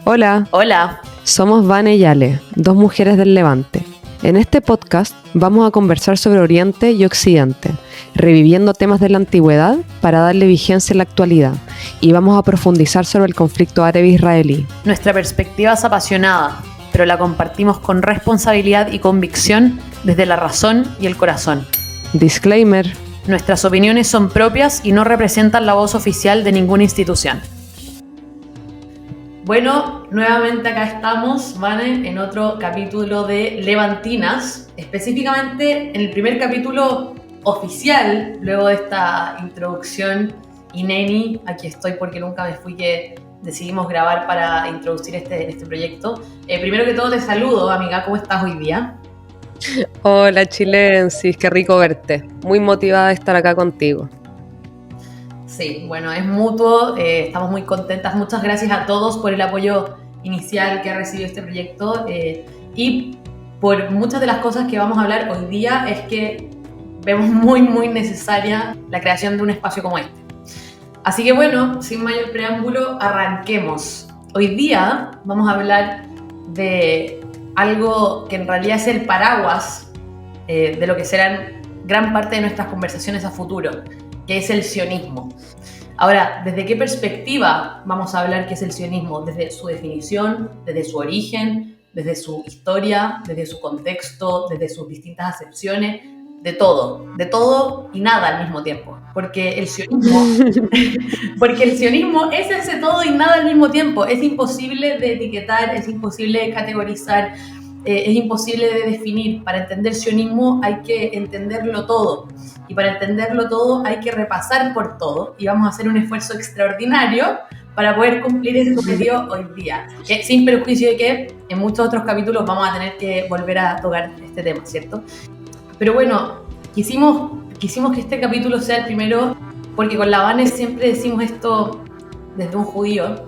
Hola, Hola. somos Vane y Ale, dos mujeres del Levante. En este podcast vamos a conversar sobre Oriente y Occidente, reviviendo temas de la antigüedad para darle vigencia a la actualidad, y vamos a profundizar sobre el conflicto árabe-israelí. Nuestra perspectiva es apasionada, pero la compartimos con responsabilidad y convicción desde la razón y el corazón. Disclaimer: Nuestras opiniones son propias y no representan la voz oficial de ninguna institución. Bueno, nuevamente acá estamos, Vane, en otro capítulo de Levantinas, específicamente en el primer capítulo oficial, luego de esta introducción. Y Neni, aquí estoy porque nunca me fui, que decidimos grabar para introducir este proyecto. Primero que todo te saludo, amiga, ¿cómo estás hoy día? Hola chilensis, qué rico verte. Muy motivada de estar acá contigo. Sí, bueno, es mutuo, estamos muy contentas. Muchas gracias a todos por el apoyo inicial que ha recibido este proyecto y por muchas de las cosas que vamos a hablar hoy día. Es que vemos muy necesaria la creación de un espacio como este. Así que bueno, sin mayor preámbulo, arranquemos. Hoy día vamos a hablar de algo que en realidad es el paraguas de lo que serán gran parte de nuestras conversaciones a futuro, que es el sionismo. Ahora, ¿desde qué perspectiva vamos a hablar qué es el sionismo? Desde su definición, desde su origen, desde su historia, desde su contexto, desde sus distintas acepciones, de todo y nada al mismo tiempo. Porque el sionismo es ese todo y nada al mismo tiempo. Es imposible de etiquetar, es imposible de categorizar, es imposible de definir. Para entender sionismo hay que entenderlo todo. Y para entenderlo todo hay que repasar por todo. Y vamos a hacer un esfuerzo extraordinario para poder cumplir ese objetivo hoy día. Sin perjuicio de que en muchos otros capítulos vamos a tener que volver a tocar este tema, ¿cierto? Pero bueno, quisimos que este capítulo sea el primero porque con la Vane siempre decimos esto desde un judío: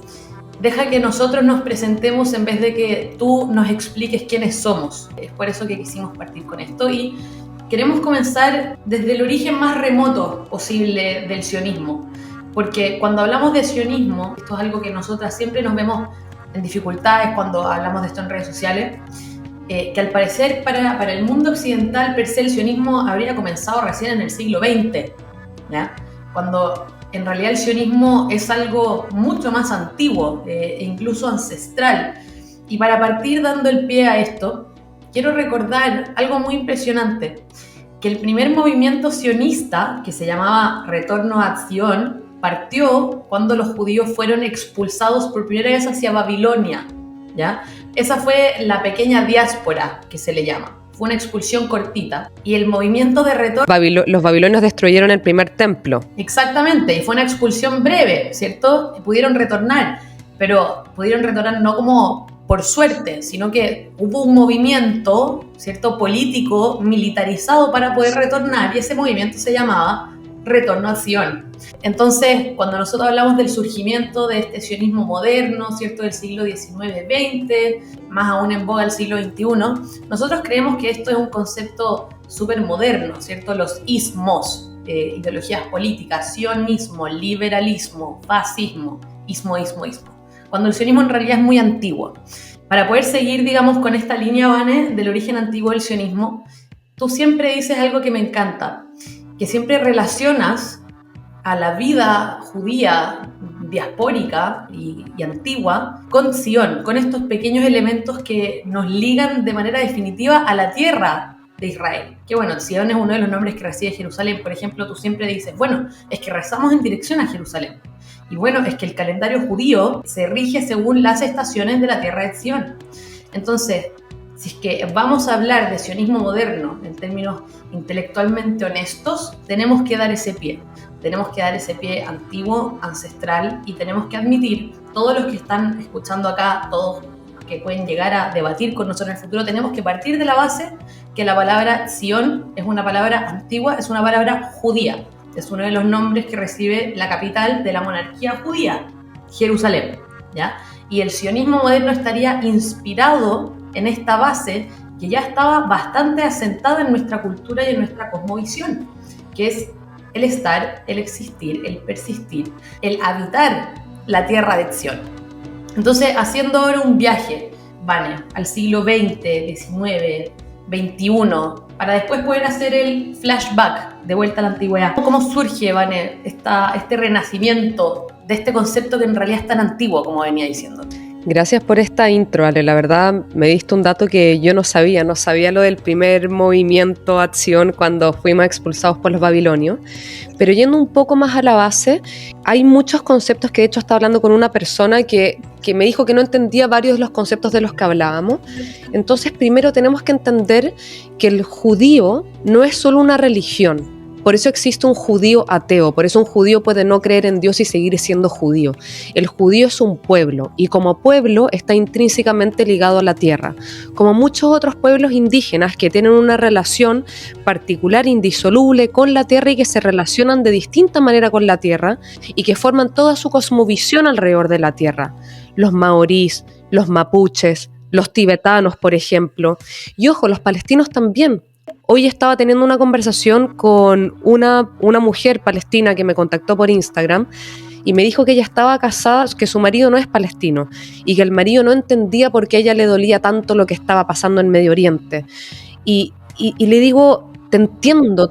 deja que nosotros nos presentemos en vez de que tú nos expliques quiénes somos. Es por eso que quisimos partir con esto y queremos comenzar desde el origen más remoto posible del sionismo. Porque cuando hablamos de sionismo, esto es algo que nosotras siempre nos vemos en dificultades cuando hablamos de esto en redes sociales, que al parecer para el mundo occidental per se el sionismo habría comenzado recién en el siglo XX, ¿ya? Cuando en realidad el sionismo es algo mucho más antiguo e incluso ancestral. Y para partir dando el pie a esto, quiero recordar algo muy impresionante: que el primer movimiento sionista, que se llamaba Retorno a Sion, partió cuando los judíos fueron expulsados por primera vez hacia Babilonia, ¿ya? Esa fue la pequeña diáspora que se le llama. Fue una expulsión cortita. Y el movimiento de retorno... Los babilonios destruyeron el primer templo. Exactamente, y fue una expulsión breve, ¿cierto? Pudieron retornar, pero pudieron retornar no como por suerte, sino que hubo un movimiento, ¿cierto?, político, militarizado para poder retornar, y ese movimiento se llamaba Retorno a Sion. Entonces, cuando nosotros hablamos del surgimiento de este sionismo moderno, ¿cierto?, del siglo XIX-XX, más aún en boga del siglo XXI, nosotros creemos que esto es un concepto súper moderno, ¿cierto? Los ismos, ideologías políticas, sionismo, liberalismo, fascismo, ismo. Cuando el sionismo en realidad es muy antiguo. Para poder seguir, digamos, con esta línea, Vane, del origen antiguo del sionismo, tú siempre dices algo que me encanta, que siempre relacionas a la vida judía diaspórica y antigua con Sion, con estos pequeños elementos que nos ligan de manera definitiva a la tierra de Israel. Que bueno, Sion es uno de los nombres que recibe Jerusalén. Por ejemplo, tú siempre dices, bueno, es que rezamos en dirección a Jerusalén. Y bueno, es que el calendario judío se rige según las estaciones de la tierra de Sion. Entonces, si es que vamos a hablar de sionismo moderno en términos intelectualmente honestos, tenemos que dar ese pie. Tenemos que dar ese pie antiguo, ancestral, y tenemos que admitir, todos los que están escuchando acá, todos que pueden llegar a debatir con nosotros en el futuro, tenemos que partir de la base que la palabra Sion es una palabra antigua, es una palabra judía. Es uno de los nombres que recibe la capital de la monarquía judía, Jerusalén, ¿ya? Y el sionismo moderno estaría inspirado en esta base que ya estaba bastante asentada en nuestra cultura y en nuestra cosmovisión, que es el estar, el existir, el persistir, el habitar la tierra de Sion. Entonces, haciendo ahora un viaje, Vane, al siglo XX, XIX, XXI, para después poder hacer el flashback de vuelta a la antigüedad. ¿Cómo surge, Vane, este renacimiento de este concepto que en realidad es tan antiguo, como venía diciendo? Gracias por esta intro, Ale. La verdad me diste un dato que yo no sabía lo del primer movimiento, acción, cuando fuimos expulsados por los babilonios. Pero yendo un poco más a la base, hay muchos conceptos que de hecho estaba hablando con una persona que me dijo que no entendía varios de los conceptos de los que hablábamos. Entonces primero tenemos que entender que el judío no es solo una religión. Por eso existe un judío ateo, por eso un judío puede no creer en Dios y seguir siendo judío. El judío es un pueblo y como pueblo está intrínsecamente ligado a la tierra, como muchos otros pueblos indígenas que tienen una relación particular, indisoluble con la tierra y que se relacionan de distinta manera con la tierra y que forman toda su cosmovisión alrededor de la tierra. Los maorís, los mapuches, los tibetanos, por ejemplo, y ojo, los palestinos también. Hoy estaba teniendo una conversación con una mujer palestina que me contactó por Instagram y me dijo que ella estaba casada, que su marido no es palestino y que el marido no entendía por qué a ella le dolía tanto lo que estaba pasando en Medio Oriente. Y le digo, te entiendo,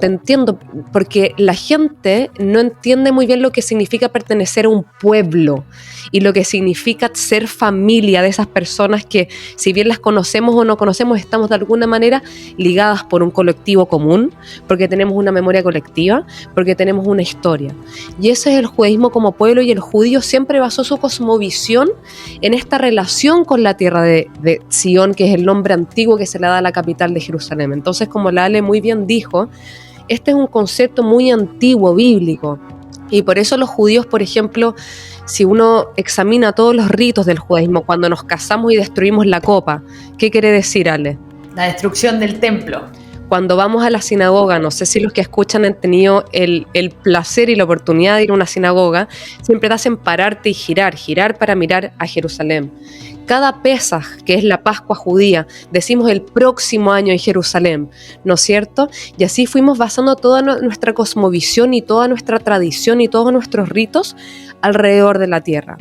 porque la gente no entiende muy bien lo que significa pertenecer a un pueblo y lo que significa ser familia de esas personas que, si bien las conocemos o no conocemos, estamos de alguna manera ligadas por un colectivo común, porque tenemos una memoria colectiva, porque tenemos una historia. Y ese es el judaísmo como pueblo, y el judío siempre basó su cosmovisión en esta relación con la tierra de Sion, que es el nombre antiguo que se le da a la capital de Jerusalén. Entonces, como la Ale muy bien dijo, este es un concepto muy antiguo, bíblico, y por eso los judíos, por ejemplo, si uno examina todos los ritos del judaísmo, cuando nos casamos y destruimos la copa, ¿qué quiere decir, Ale? La destrucción del templo. Cuando vamos a la sinagoga, no sé si los que escuchan han tenido el placer y la oportunidad de ir a una sinagoga, siempre te hacen pararte y girar para mirar a Jerusalén. Cada Pesaj, que es la Pascua judía, decimos el próximo año en Jerusalén, ¿no es cierto? Y así fuimos basando toda nuestra cosmovisión y toda nuestra tradición y todos nuestros ritos alrededor de la tierra.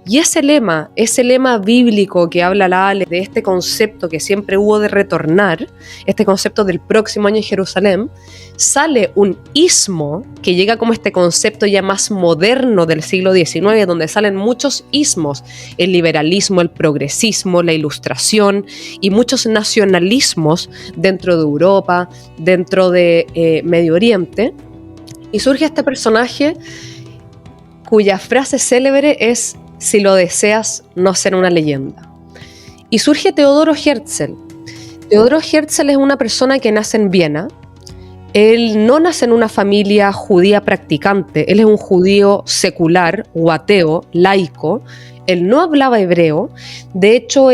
Y ese lema bíblico que habla la Ale de este concepto que siempre hubo de retornar, este concepto del próximo año en Jerusalén, sale un ismo que llega como este concepto ya más moderno del siglo XIX, donde salen muchos ismos, el liberalismo, el progresismo, la ilustración y muchos nacionalismos dentro de Europa, dentro de Medio Oriente, y surge este personaje cuya frase célebre es: si lo deseas, no será una leyenda. Y surge Teodoro Herzl. Teodoro Herzl es una persona que nace en Viena. Él no nace en una familia judía practicante, él es un judío secular o ateo, laico. Él no hablaba hebreo. De hecho,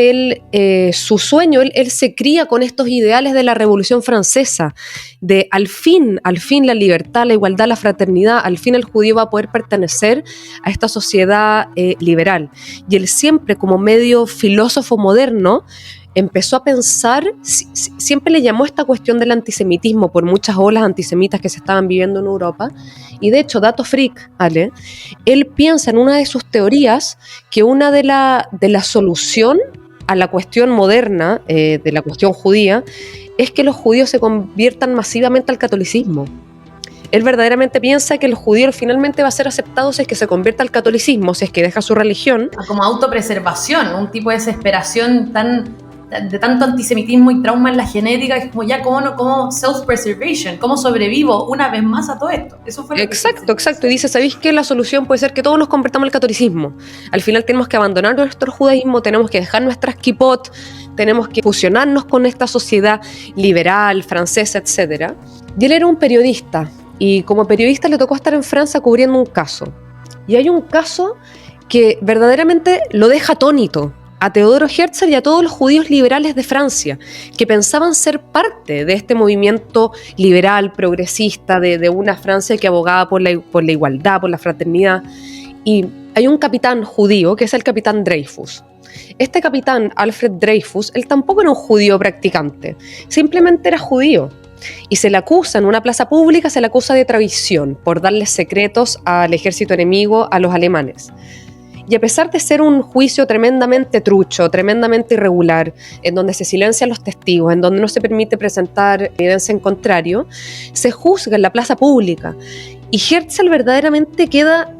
su sueño, él se cría con estos ideales de la Revolución Francesa, de al fin la libertad, la igualdad, la fraternidad, al fin el judío va a poder pertenecer a esta sociedad liberal. Y él siempre, como medio filósofo moderno, empezó a pensar, siempre le llamó esta cuestión del antisemitismo por muchas olas antisemitas que se estaban viviendo en Europa, y de hecho, dato freak, Ale, él piensa en una de sus teorías que una de la solución a la cuestión moderna, de la cuestión judía, es que los judíos se conviertan masivamente al catolicismo. Él verdaderamente piensa que el judío finalmente va a ser aceptado si es que se convierte al catolicismo, si es que deja su religión. Como autopreservación, un tipo de desesperación de tanto antisemitismo y trauma en la genética, es como ya, ¿cómo self-preservation? ¿Cómo sobrevivo una vez más a todo esto? Eso fue Exacto. Y dice, ¿sabéis qué? La solución puede ser que todos nos convertamos al catolicismo. Al final tenemos que abandonar nuestro judaísmo, tenemos que dejar nuestras kippot, tenemos que fusionarnos con esta sociedad liberal, francesa, etc. Y él era un periodista, y como periodista le tocó estar en Francia cubriendo un caso. Y hay un caso que verdaderamente lo deja atónito a Teodoro Herzl y a todos los judíos liberales de Francia, que pensaban ser parte de este movimiento liberal, progresista, de una Francia que abogaba por la igualdad, por la fraternidad. Y hay un capitán judío, que es el capitán Dreyfus. Este capitán, Alfred Dreyfus, él tampoco era un judío practicante, simplemente era judío. Y se le acusa en una plaza pública, se le acusa de traición por darles secretos al ejército enemigo, a los alemanes. Y a pesar de ser un juicio tremendamente trucho, tremendamente irregular, en donde se silencian los testigos, en donde no se permite presentar evidencia en contrario, se juzga en la plaza pública. Y Herzl verdaderamente queda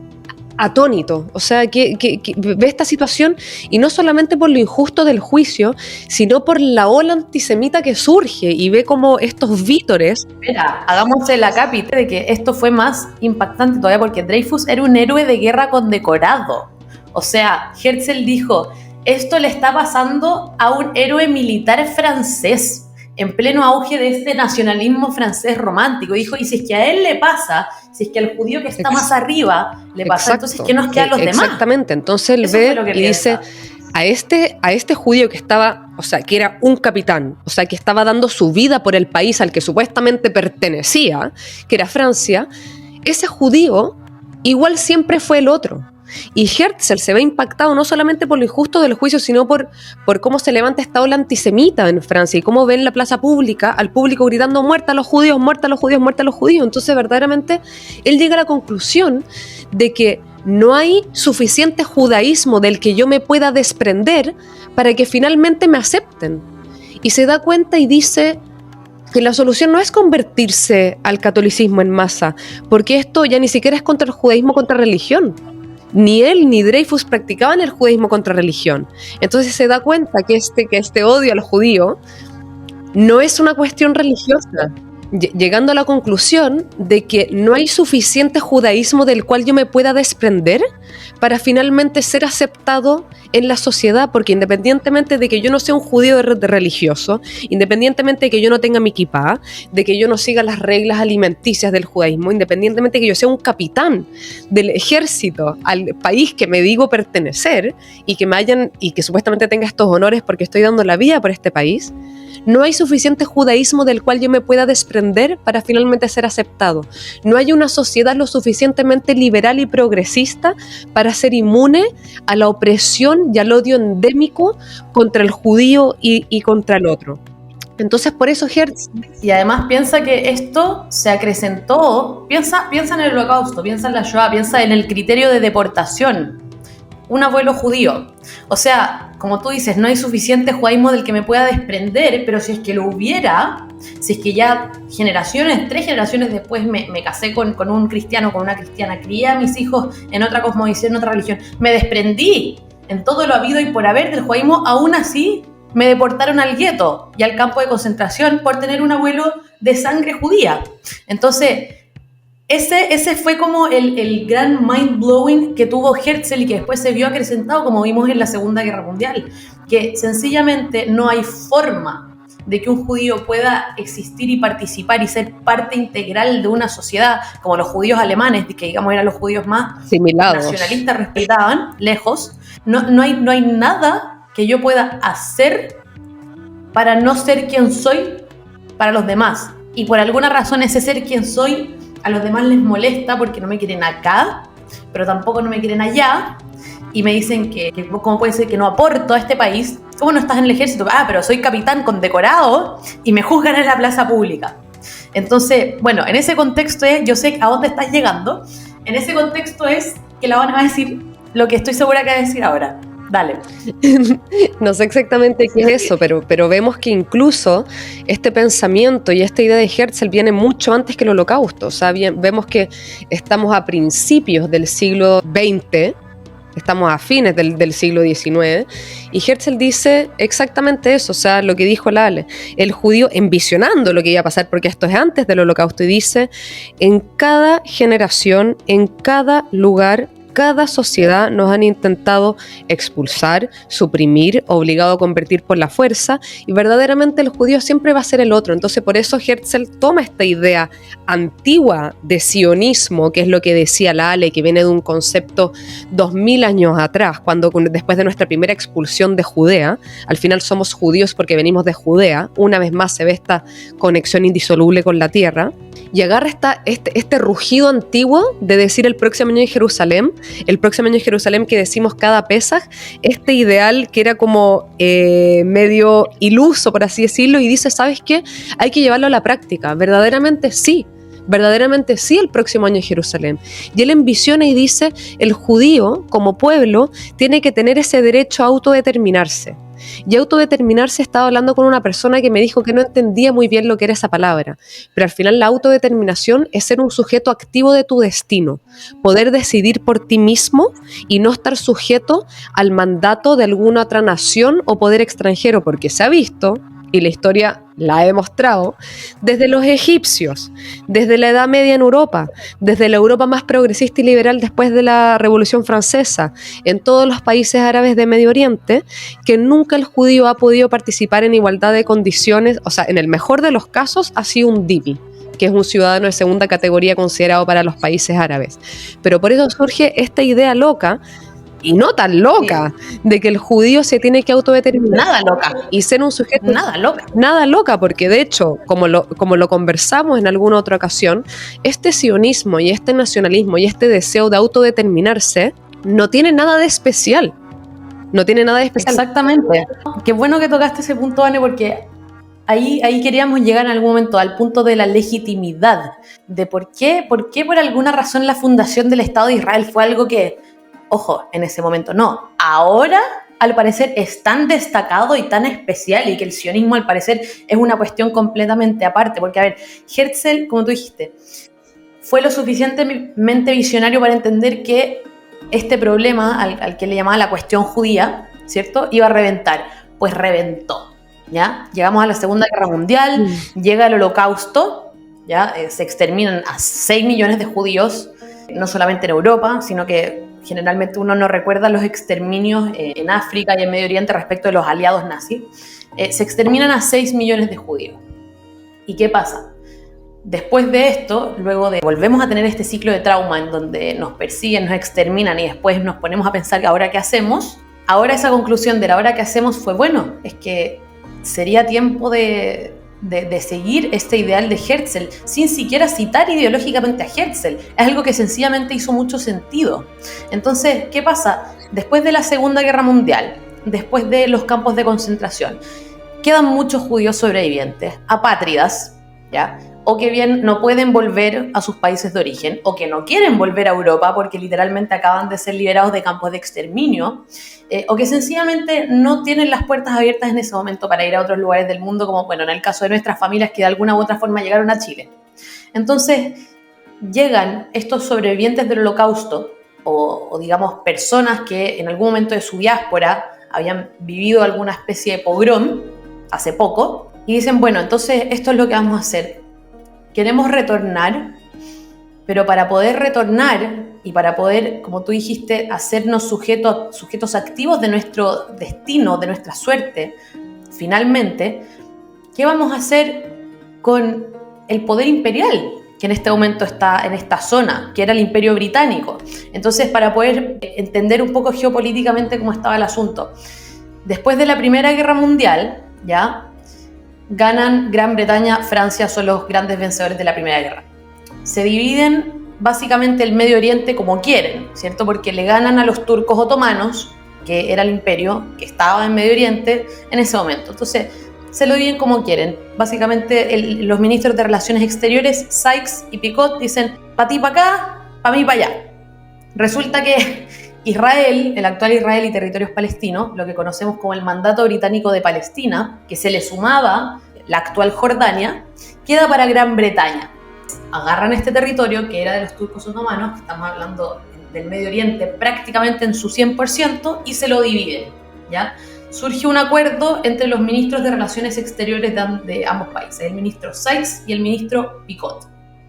atónito, o sea, que ve esta situación y no solamente por lo injusto del juicio, sino por la ola antisemita que surge y ve como estos vítores. Mira, hagámosle la cápita de que esto fue más impactante todavía porque Dreyfus era un héroe de guerra condecorado. O sea, Herzl dijo, esto le está pasando a un héroe militar francés en pleno auge de este nacionalismo francés romántico. Dijo, y si es que a él le pasa, si es que al judío que está más arriba le pasa, entonces ¿qué nos queda a los demás? Exactamente, entonces él ve y dice, a este judío que estaba, o sea, que era un capitán, o sea, que estaba dando su vida por el país al que supuestamente pertenecía, que era Francia, ese judío igual siempre fue el otro. Y Herzl se ve impactado no solamente por lo injusto del juicio, sino por cómo se levanta esta ola antisemita en Francia y cómo ve en la plaza pública al público gritando muerta a los judíos, muerta a los judíos, muerta a los judíos. Entonces verdaderamente él llega a la conclusión de que no hay suficiente judaísmo del que yo me pueda desprender para que finalmente me acepten. Y se da cuenta y dice que la solución no es convertirse al catolicismo en masa, porque esto ya ni siquiera es contra el judaísmo, contra religión. Ni él ni Dreyfus practicaban el judaísmo contra religión. Entonces se da cuenta que este odio al judío no es una cuestión religiosa, llegando a la conclusión de que no hay suficiente judaísmo del cual yo me pueda desprender para finalmente ser aceptado en la sociedad, porque independientemente de que yo no sea un judío religioso, independientemente de que yo no tenga mi kipá, de que yo no siga las reglas alimenticias del judaísmo, independientemente de que yo sea un capitán del ejército al país que me digo pertenecer y que supuestamente tenga estos honores porque estoy dando la vida por este país, no hay suficiente judaísmo del cual yo me pueda desprender para finalmente ser aceptado. No hay una sociedad lo suficientemente liberal y progresista para ser inmune a la opresión y al odio endémico contra el judío y contra el otro. Entonces por eso Herzl... Y además piensa que esto se acrecentó, piensa en el Holocausto, piensa en la Shoah, piensa en el criterio de deportación. Un abuelo judío. O sea, como tú dices, no hay suficiente judaísmo del que me pueda desprender, pero si es que lo hubiera, si es que ya tres generaciones después me casé con un cristiano, con una cristiana, crié a mis hijos en otra cosmovisión, en otra religión, me desprendí en todo lo habido y por haber del judaísmo, aún así me deportaron al gueto y al campo de concentración por tener un abuelo de sangre judía. Entonces... Ese fue como el gran mind-blowing que tuvo Herzl y que después se vio acrecentado, como vimos en la Segunda Guerra Mundial, que sencillamente no hay forma de que un judío pueda existir y participar y ser parte integral de una sociedad, como los judíos alemanes, que digamos eran los judíos más asimilados, nacionalistas, respetaban, lejos. No hay nada que yo pueda hacer para no ser quien soy para los demás. Y por alguna razón ese ser quien soy a los demás les molesta porque no me quieren acá, pero tampoco no me quieren allá, y me dicen que ¿cómo puede ser que no aporto a este país? ¿Cómo no estás en el ejército? Pero soy capitán condecorado y me juzgan en la plaza pública. Entonces, bueno, en ese contexto yo sé a dónde estás llegando, en ese contexto es que la van a decir lo que estoy segura que va a decir ahora. Dale. No sé exactamente qué es eso, pero vemos que incluso este pensamiento y esta idea de Herzl viene mucho antes que el Holocausto. O sea, vemos que estamos a principios del siglo XX, estamos a fines del siglo XIX, y Herzl dice exactamente eso, o sea, lo que dijo Lale, el judío envisionando lo que iba a pasar, porque esto es antes del Holocausto, y dice, en cada generación, en cada lugar, cada sociedad nos han intentado expulsar, suprimir, obligado a convertir por la fuerza, y verdaderamente el judío siempre va a ser el otro. Entonces por eso Herzl toma esta idea antigua de sionismo, que es lo que decía Lale, que viene de un concepto 2000 años atrás, cuando después de nuestra primera expulsión de Judea, al final somos judíos porque venimos de Judea, una vez más se ve esta conexión indisoluble con la tierra, y agarra este rugido antiguo de decir el próximo año en Jerusalén, que decimos cada Pesaj, este ideal que era como medio iluso, por así decirlo, y dice, ¿sabes qué? Hay que llevarlo a la práctica. Verdaderamente sí, verdaderamente sí el próximo año Jerusalén. Y él envisiona y dice, el judío como pueblo tiene que tener ese derecho a autodeterminarse. Y autodeterminarse, estaba hablando con una persona que me dijo que no entendía muy bien lo que era esa palabra, pero al final la autodeterminación es ser un sujeto activo de tu destino, poder decidir por ti mismo y no estar sujeto al mandato de alguna otra nación o poder extranjero, porque se ha visto, y la historia la ha demostrado, desde los egipcios, desde la Edad Media en Europa, desde la Europa más progresista y liberal después de la Revolución Francesa, en todos los países árabes de Medio Oriente, que nunca el judío ha podido participar en igualdad de condiciones, o sea, en el mejor de los casos ha sido un dhimmi, que es un ciudadano de segunda categoría considerado para los países árabes. Pero por eso surge esta idea loca, y no tan loca, de que el judío se tiene que autodeterminar. Nada loca. Y ser un sujeto... Nada loca. Nada loca, porque de hecho, como lo conversamos en alguna otra ocasión, este sionismo y este nacionalismo y este deseo de autodeterminarse no tiene nada de especial. No tiene nada de especial. Exactamente. Qué bueno que tocaste ese punto, Anne, porque ahí queríamos llegar en algún momento al punto de la legitimidad, de por qué por alguna razón la fundación del Estado de Israel fue algo que, ojo, en ese momento no. Ahora, al parecer, es tan destacado y tan especial, y que el sionismo, al parecer, es una cuestión completamente aparte. Porque, a ver, Herzl, como tú dijiste, fue lo suficientemente visionario para entender que este problema, al que le llamaba la cuestión judía, ¿cierto?, iba a reventar. Pues reventó, ¿ya? Llegamos a la Segunda Guerra Mundial, llega el Holocausto, ¿ya? Se exterminan a 6 millones de judíos, no solamente en Europa, sino que generalmente uno no recuerda los exterminios en África y en Medio Oriente respecto de los aliados nazis. Se exterminan a 6 millones de judíos. ¿Y qué pasa? Después de esto, luego de volvemos a tener este ciclo de trauma en donde nos persiguen, nos exterminan y después nos ponemos a pensar ahora qué hacemos. Ahora esa conclusión de la hora que hacemos fue, bueno, es que sería tiempo de seguir este ideal de Herzl, sin siquiera citar ideológicamente a Herzl. Es algo que sencillamente hizo mucho sentido. Entonces, ¿qué pasa? Después de la Segunda Guerra Mundial, después de los campos de concentración, quedan muchos judíos sobrevivientes, apátridas, ¿ya? O que bien no pueden volver a sus países de origen, o que no quieren volver a Europa porque literalmente acaban de ser liberados de campos de exterminio, o que sencillamente no tienen las puertas abiertas en ese momento para ir a otros lugares del mundo, como, bueno, en el caso de nuestras familias que de alguna u otra forma llegaron a Chile. Entonces, llegan estos sobrevivientes del Holocausto, o digamos, personas que en algún momento de su diáspora habían vivido alguna especie de pogrom hace poco, y dicen, bueno, entonces esto es lo que vamos a hacer. Queremos retornar, pero para poder retornar y para poder, como tú dijiste, hacernos sujetos activos de nuestro destino, de nuestra suerte, finalmente, ¿qué vamos a hacer con el poder imperial que en este momento está en esta zona, que era el Imperio Británico? Entonces, para poder entender un poco geopolíticamente cómo estaba el asunto, después de la Primera Guerra Mundial, ¿ya?, ganan Gran Bretaña, Francia, son los grandes vencedores de la Primera Guerra. Se dividen básicamente el Medio Oriente como quieren, ¿cierto? Porque le ganan a los turcos otomanos, que era el imperio que estaba en Medio Oriente en ese momento. Entonces, se lo dividen como quieren. Básicamente, los ministros de Relaciones Exteriores, Sykes y Picot, dicen, para ti para acá, para mí para allá. Resulta que Israel, el actual Israel y territorios palestinos, lo que conocemos como el mandato británico de Palestina, que se le sumaba la actual Jordania, queda para Gran Bretaña. Agarran este territorio que era de los turcos otomanos, estamos hablando del Medio Oriente prácticamente en su 100%, y se lo dividen, ¿ya? Surge un acuerdo entre los ministros de Relaciones Exteriores de ambos países, el ministro Sykes y el ministro Picot,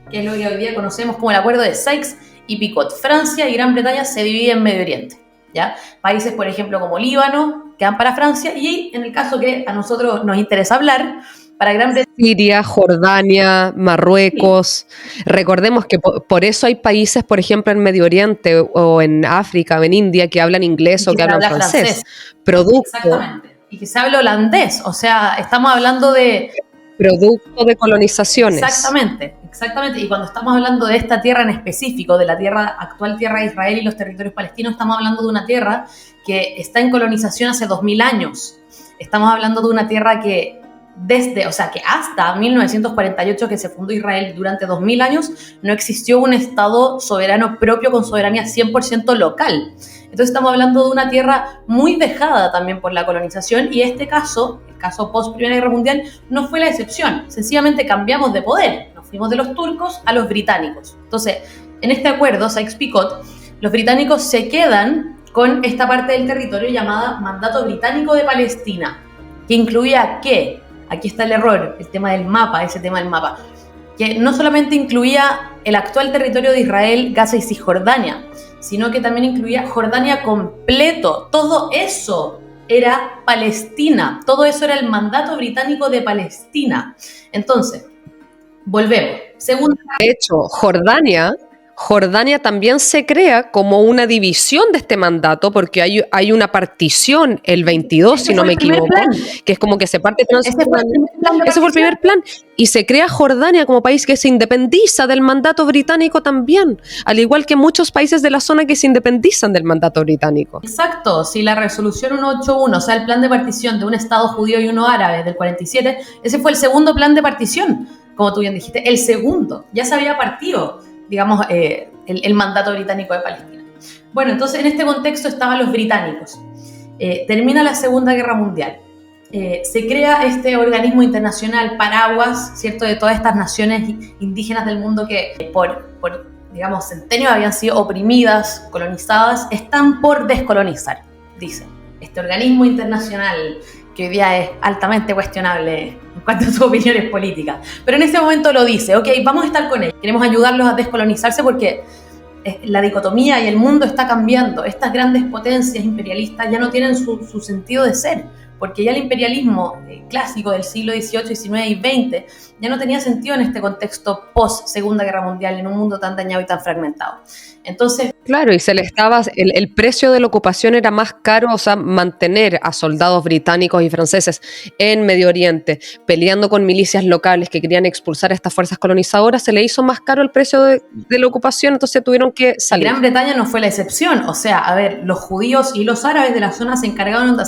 que es lo que hoy día conocemos como el acuerdo de Sykes y Picot. Francia y Gran Bretaña se dividen en Medio Oriente, ¿ya? Países, por ejemplo, como Líbano, quedan para Francia, y en el caso que a nosotros nos interesa hablar, para Gran Bretaña, Siria, Jordania, Marruecos. Sí. Recordemos que por eso hay países, por ejemplo, en Medio Oriente o en África o en India que hablan inglés o que hablan francés. Exactamente. Y que se habla holandés. O sea, estamos hablando de producto de colonizaciones. Exactamente. Y cuando estamos hablando de esta tierra en específico, de la actual tierra de Israel y los territorios palestinos, estamos hablando de una tierra que está en colonización hace 2000 años. Estamos hablando de una tierra que o sea, que hasta 1948, que se fundó Israel, durante 2000 años, no existió un Estado soberano propio con soberanía 100% local. Entonces estamos hablando de una tierra muy dejada también por la colonización, y este caso, el caso post Primera Guerra Mundial, no fue la excepción. Sencillamente cambiamos de poder, nos fuimos de los turcos a los británicos. Entonces, en este acuerdo, Sykes-Picot, los británicos se quedan con esta parte del territorio llamada Mandato Británico de Palestina, que incluía ¿qué? Aquí está el error, el tema del mapa, que no solamente incluía el actual territorio de Israel, Gaza y Cisjordania, sino que también incluía Jordania completo. Todo eso era Palestina, todo eso era el Mandato Británico de Palestina. Entonces, volvemos. De hecho, Jordania también se crea como una división de este mandato, porque hay una partición, el 22, si no me equivoco, que es como que se parte Transjordania. Ese fue el primer plan. Y se crea Jordania como país que se independiza del mandato británico también, al igual que muchos países de la zona que se independizan del mandato británico. Exacto, si la resolución 181, o sea, el plan de partición de un Estado judío y uno árabe del 47, ese fue el segundo plan de partición, como tú bien dijiste, el segundo, ya se había partido, digamos, el mandato británico de Palestina. Bueno, entonces en este contexto estaban los británicos. Termina la Segunda Guerra Mundial. Se crea este organismo internacional paraguas, ¿cierto?, de todas estas naciones indígenas del mundo que por digamos, centenios habían sido oprimidas, colonizadas, están por descolonizar, dicen. Este organismo internacional que hoy día es altamente cuestionable en cuanto a sus opiniones políticas. Pero en ese momento lo dice, ok, vamos a estar con ellos, queremos ayudarlos a descolonizarse porque la dicotomía y el mundo está cambiando. Estas grandes potencias imperialistas ya no tienen su sentido de ser, porque ya el imperialismo clásico del siglo XVIII, XIX y XX ya no tenía sentido en este contexto post-Segunda Guerra Mundial, en un mundo tan dañado y tan fragmentado. Entonces, claro, y el precio de la ocupación era más caro, o sea, mantener a soldados británicos y franceses en Medio Oriente, peleando con milicias locales que querían expulsar a estas fuerzas colonizadoras, se le hizo más caro el precio de la ocupación, entonces tuvieron que salir. Gran Bretaña no fue la excepción, o sea, a ver, los judíos y los árabes de la zona se encargaron de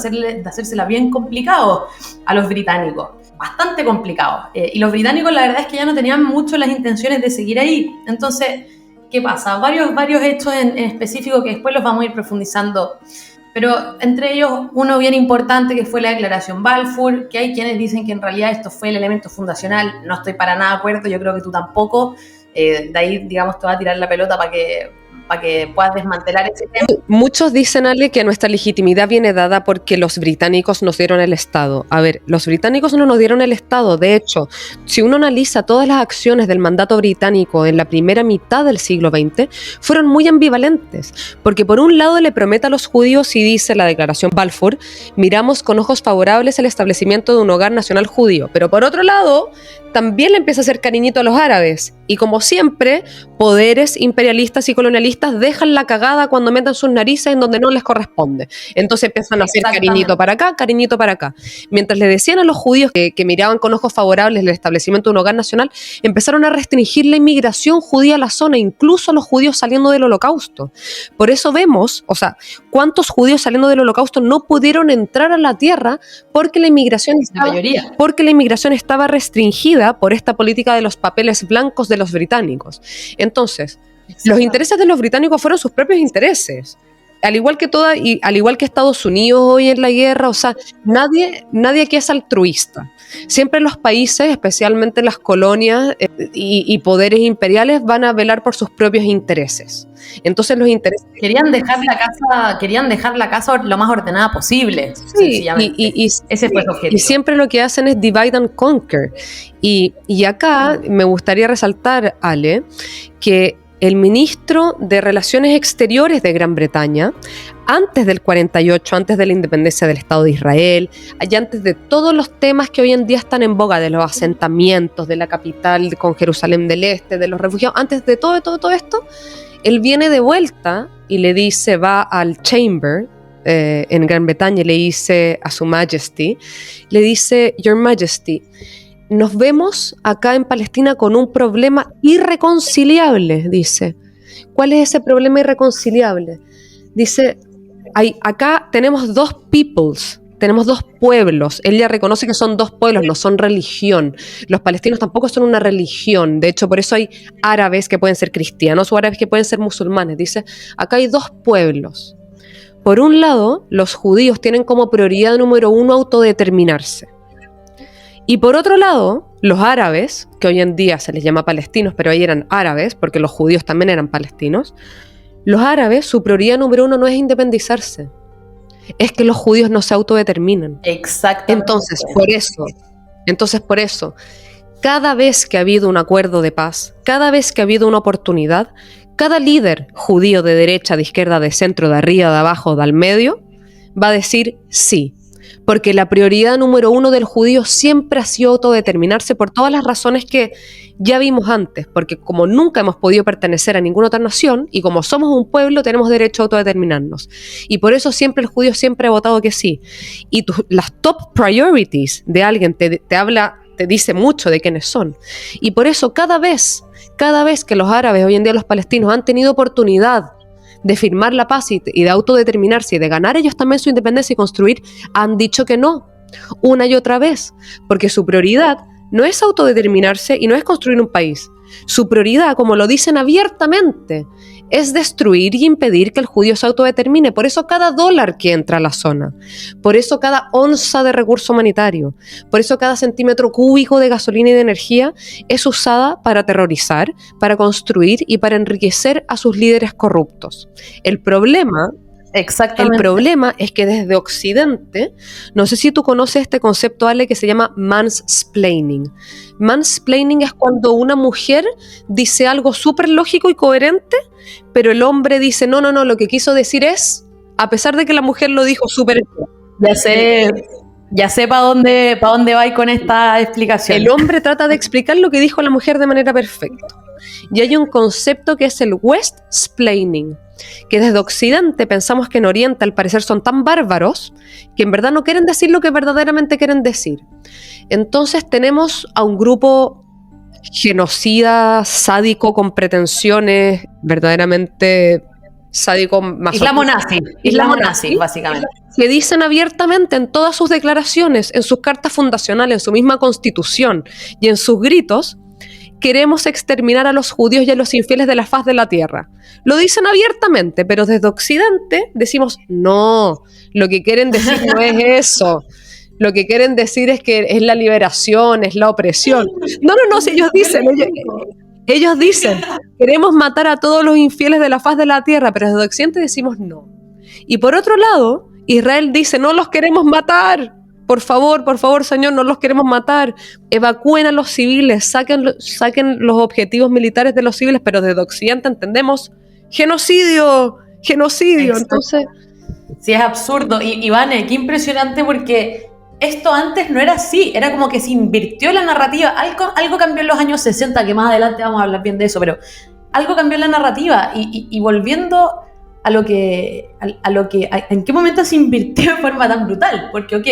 hacérsela bien complicado a los británicos, bastante complicado, y los británicos la verdad es que ya no tenían mucho las intenciones de seguir ahí. Entonces, ¿qué pasa? Varios hechos en específico que después los vamos a ir profundizando, pero entre ellos uno bien importante que fue la Declaración Balfour, que hay quienes dicen que en realidad esto fue el elemento fundacional. No estoy para nada de acuerdo, yo creo que tú tampoco. De ahí, digamos, te voy a tirar la pelota para que puedas desmantelar ese tema. Muchos dicen, Ale, que nuestra legitimidad viene dada porque los británicos nos dieron el Estado. A ver, los británicos no nos dieron el Estado. De hecho, si uno analiza todas las acciones del mandato británico en la primera mitad del siglo XX, fueron muy ambivalentes. Porque por un lado le promete a los judíos, y dice la Declaración Balfour, miramos con ojos favorables el establecimiento de un hogar nacional judío. Pero por otro lado, también le empieza a hacer cariñito a los árabes. Y como siempre, poderes imperialistas y colonialistas dejan la cagada cuando meten sus narices en donde no les corresponde. Entonces empiezan a hacer cariñito para acá, cariñito para acá. Mientras le decían a los judíos que miraban con ojos favorables el establecimiento de un hogar nacional, empezaron a restringir la inmigración judía a la zona, incluso a los judíos saliendo del Holocausto. Por eso vemos, o sea, cuántos judíos saliendo del Holocausto no pudieron entrar a la tierra porque la inmigración estaba restringida por esta política de los papeles blancos de los británicos. Entonces, los intereses de los británicos fueron sus propios intereses. Al igual que Estados Unidos hoy en la guerra, o sea, nadie aquí es altruista. Siempre los países, especialmente las colonias y poderes imperiales, van a velar por sus propios intereses. Entonces los intereses... Querían dejar la casa lo más ordenada posible. Sí, ese fue su objetivo. Y siempre lo que hacen es divide and conquer. Y acá me gustaría resaltar, Ale, que el ministro de Relaciones Exteriores de Gran Bretaña, antes del 48, antes de la independencia del Estado de Israel, allá antes de todos los temas que hoy en día están en boga, de los asentamientos, de la capital con Jerusalén del Este, de los refugiados, antes de todo esto, él viene de vuelta y le dice, va al Chamber en Gran Bretaña y le dice a su Majesty, le dice, Your Majesty, nos vemos acá en Palestina con un problema irreconciliable, dice. ¿Cuál es ese problema irreconciliable? Dice, acá tenemos dos peoples, tenemos dos pueblos. Ella reconoce que son dos pueblos, no son religión. Los palestinos tampoco son una religión. De hecho, por eso hay árabes que pueden ser cristianos o árabes que pueden ser musulmanes. Dice, acá hay dos pueblos. Por un lado, los judíos tienen como prioridad número 1 autodeterminarse. Y por otro lado, los árabes, que hoy en día se les llama palestinos, pero ahí eran árabes, porque los judíos también eran palestinos, los árabes, su prioridad número 1 no es independizarse, es que los judíos no se autodeterminan. Exactamente. Entonces, por eso, cada vez que ha habido un acuerdo de paz, cada vez que ha habido una oportunidad, cada líder judío de derecha, de izquierda, de centro, de arriba, de abajo, del medio, va a decir sí. Porque la prioridad número 1 del judío siempre ha sido autodeterminarse por todas las razones que ya vimos antes, porque como nunca hemos podido pertenecer a ninguna otra nación y como somos un pueblo tenemos derecho a autodeterminarnos. Y por eso siempre el judío siempre ha votado que sí. Y las top priorities de alguien te dice mucho de quiénes son. Y por eso cada vez que los árabes, hoy en día los palestinos, han tenido oportunidad de firmar la paz y de autodeterminarse y de ganar ellos también su independencia y construir, han dicho que no, una y otra vez, porque su prioridad no es autodeterminarse y no es construir un país. Su prioridad, como lo dicen abiertamente, es destruir y impedir que el judío se autodetermine. Por eso cada dólar que entra a la zona, por eso cada onza de recurso humanitario, por eso cada centímetro cúbico de gasolina y de energía es usada para aterrorizar, para construir y para enriquecer a sus líderes corruptos. El problema es que desde Occidente, no sé si tú conoces este concepto, Ale, que se llama mansplaining. Mansplaining es cuando una mujer dice algo súper lógico y coherente, pero el hombre dice, no, lo que quiso decir es, a pesar de que la mujer lo dijo súper... Ya sé para dónde va con esta explicación. El hombre trata de explicar lo que dijo la mujer de manera perfecta. Y hay un concepto que es el Westsplaining, que desde Occidente pensamos que en Oriente al parecer son tan bárbaros que en verdad no quieren decir lo que verdaderamente quieren decir. Entonces tenemos a un grupo genocida, sádico, con pretensiones, verdaderamente sádico, Islamo-nazi, básicamente. Que dicen abiertamente en todas sus declaraciones, en sus cartas fundacionales, en su misma constitución y en sus gritos, queremos exterminar a los judíos y a los infieles de la faz de la tierra. Lo dicen abiertamente, pero desde Occidente decimos, no, lo que quieren decir no es eso. Lo que quieren decir es que es la liberación, es la opresión. No, si ellos dicen, queremos matar a todos los infieles de la faz de la tierra, pero desde Occidente decimos no. Y por otro lado, Israel dice, no los queremos matar. Por favor, Señor, no los queremos matar. Evacúen a los civiles, saquen los objetivos militares de los civiles, pero desde Occidente entendemos genocidio. Exacto. Entonces, sí, es absurdo. Y Vane, qué impresionante, porque esto antes no era así, era como que se invirtió la narrativa. Algo cambió en los años 60, que más adelante vamos a hablar bien de eso, pero algo cambió en la narrativa. Y volviendo a lo que en qué momento se invirtió de forma tan brutal, porque ok,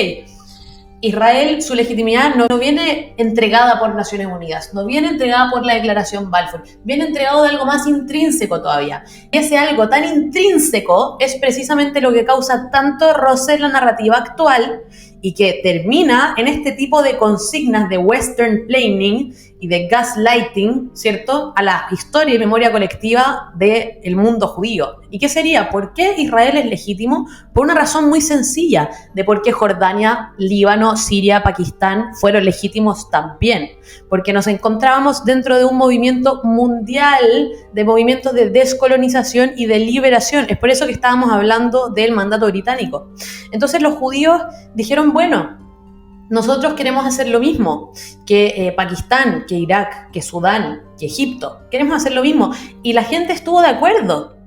Israel, su legitimidad no viene entregada por Naciones Unidas, no viene entregada por la Declaración Balfour, viene entregado de algo más intrínseco todavía. Y ese algo tan intrínseco es precisamente lo que causa tanto roce en la narrativa actual y que termina en este tipo de consignas de western planning y de gaslighting, ¿cierto?, a la historia y memoria colectiva del mundo judío. ¿Y qué sería? ¿Por qué Israel es legítimo? Por una razón muy sencilla, de por qué Jordania, Líbano, Siria, Pakistán fueron legítimos también. Porque nos encontrábamos dentro de un movimiento mundial, de movimientos de descolonización y de liberación. Es por eso que estábamos hablando del mandato británico. Entonces los judíos dijeron, bueno, nosotros queremos hacer lo mismo que Pakistán, que Irak, que Sudán, que Egipto. Queremos hacer lo mismo. Y la gente estuvo de acuerdo.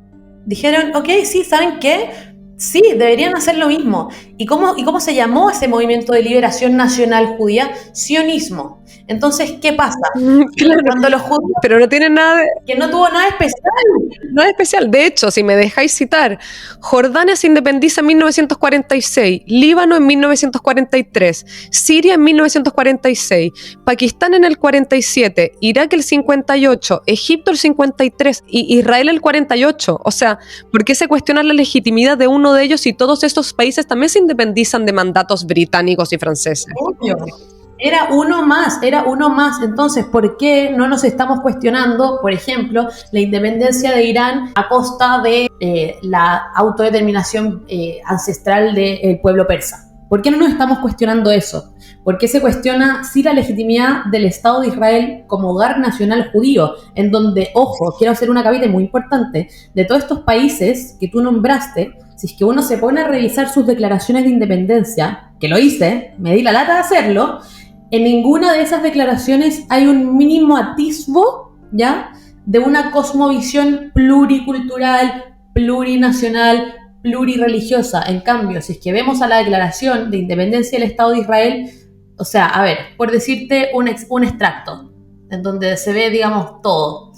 Dijeron, ok, sí, ¿saben qué? Sí, deberían hacer lo mismo. ¿Y cómo se llamó ese movimiento de liberación nacional judía? Sionismo. Entonces, ¿qué pasa? Claro, cuando los judíos... pero no tienen nada de... Que no tuvo nada especial. No es especial. De hecho, si me dejáis citar, Jordania se independiza en 1946, Líbano en 1943, Siria en 1946, Pakistán en el 47, Irak el 58, Egipto el 53 y Israel el 48. O sea, ¿por qué se cuestiona la legitimidad de uno uno de ellos y todos estos países también se independizan de mandatos británicos y franceses. Obvio. Era uno más. Entonces, ¿por qué no nos estamos cuestionando, por ejemplo, la independencia de Irán a costa de la autodeterminación ancestral del pueblo persa? ¿Por qué no nos estamos cuestionando eso? ¿Por qué se cuestiona sí la legitimidad del Estado de Israel como hogar nacional judío? En donde, ojo, quiero hacer una capita muy importante, de todos estos países que tú nombraste, si es que uno se pone a revisar sus declaraciones de independencia, que lo hice, me di la lata de hacerlo, en ninguna de esas declaraciones hay un mínimo atisbo, ¿ya?, de una cosmovisión pluricultural, plurinacional, plurireligiosa. En cambio, si es que vemos a la declaración de independencia del Estado de Israel, o sea, a ver, por decirte un extracto, en donde se ve, digamos, todo.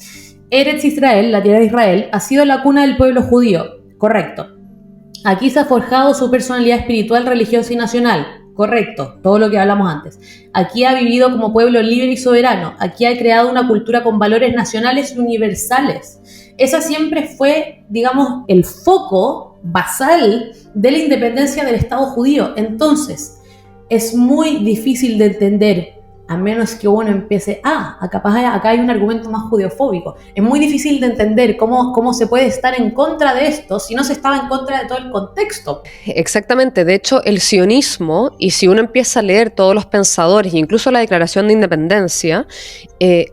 Eretz Israel, la tierra de Israel, ha sido la cuna del pueblo judío, correcto. Aquí se ha forjado su personalidad espiritual, religiosa y nacional, correcto, todo lo que hablamos antes. Aquí ha vivido como pueblo libre y soberano. Aquí ha creado una cultura con valores nacionales y universales. Esa siempre fue, digamos, el foco basal de la independencia del Estado judío. Entonces, es muy difícil de entender, a menos que uno empiece, acá hay un argumento más judeofóbico. Es muy difícil de entender cómo se puede estar en contra de esto si no se estaba en contra de todo el contexto. Exactamente, de hecho el sionismo, y si uno empieza a leer todos los pensadores, incluso la Declaración de Independencia,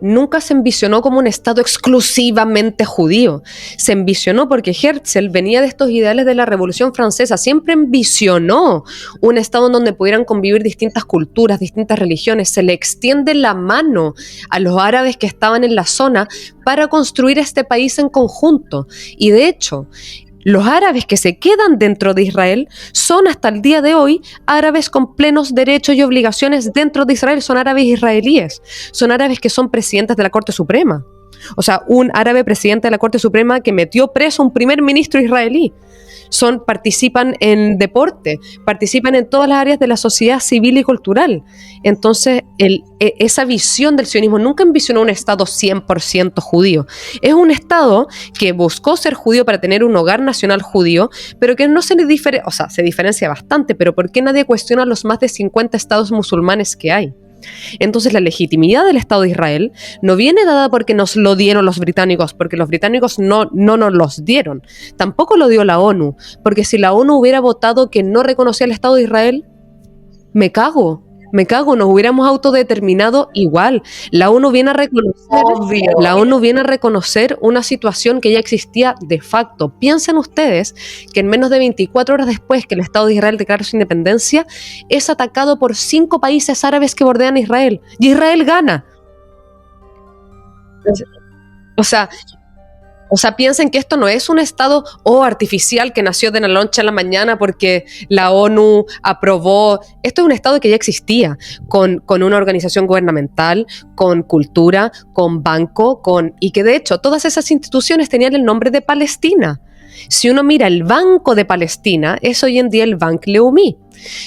nunca se envisionó como un Estado exclusivamente judío. Se envisionó porque Herzl venía de estos ideales de la Revolución Francesa, siempre envisionó un Estado en donde pudieran convivir distintas culturas, distintas religiones. Se le extiende la mano a los árabes que estaban en la zona para construir este país en conjunto. Y de hecho, los árabes que se quedan dentro de Israel son hasta el día de hoy árabes con plenos derechos y obligaciones dentro de Israel, son árabes israelíes, son árabes que son presidentes de la Corte Suprema. O sea, un árabe presidente de la Corte Suprema que metió preso a un primer ministro israelí. Participan en deporte, participan en todas las áreas de la sociedad civil y cultural. Entonces, esa visión del sionismo nunca envisionó un Estado 100% judío. Es un Estado que buscó ser judío para tener un hogar nacional judío, pero que no se le diferencia, o sea, se diferencia bastante, pero ¿por qué nadie cuestiona los más de 50 estados musulmanes que hay? Entonces la legitimidad del Estado de Israel no viene dada porque nos lo dieron los británicos, porque los británicos no nos los dieron. Tampoco lo dio la ONU, porque si la ONU hubiera votado que no reconocía el Estado de Israel, me cago, nos hubiéramos autodeterminado igual. La ONU viene a reconocer una situación que ya existía de facto. Piensen ustedes que en menos de 24 horas después que el Estado de Israel declara su independencia, es atacado por 5 países árabes que bordean a Israel. Y Israel gana. O sea, piensen que esto no es un Estado artificial que nació de la noche a la mañana porque la ONU aprobó. Esto es un Estado que ya existía, con una organización gubernamental, con cultura, con banco, y que de hecho todas esas instituciones tenían el nombre de Palestina. Si uno mira el Banco de Palestina, es hoy en día el Banc Leumi.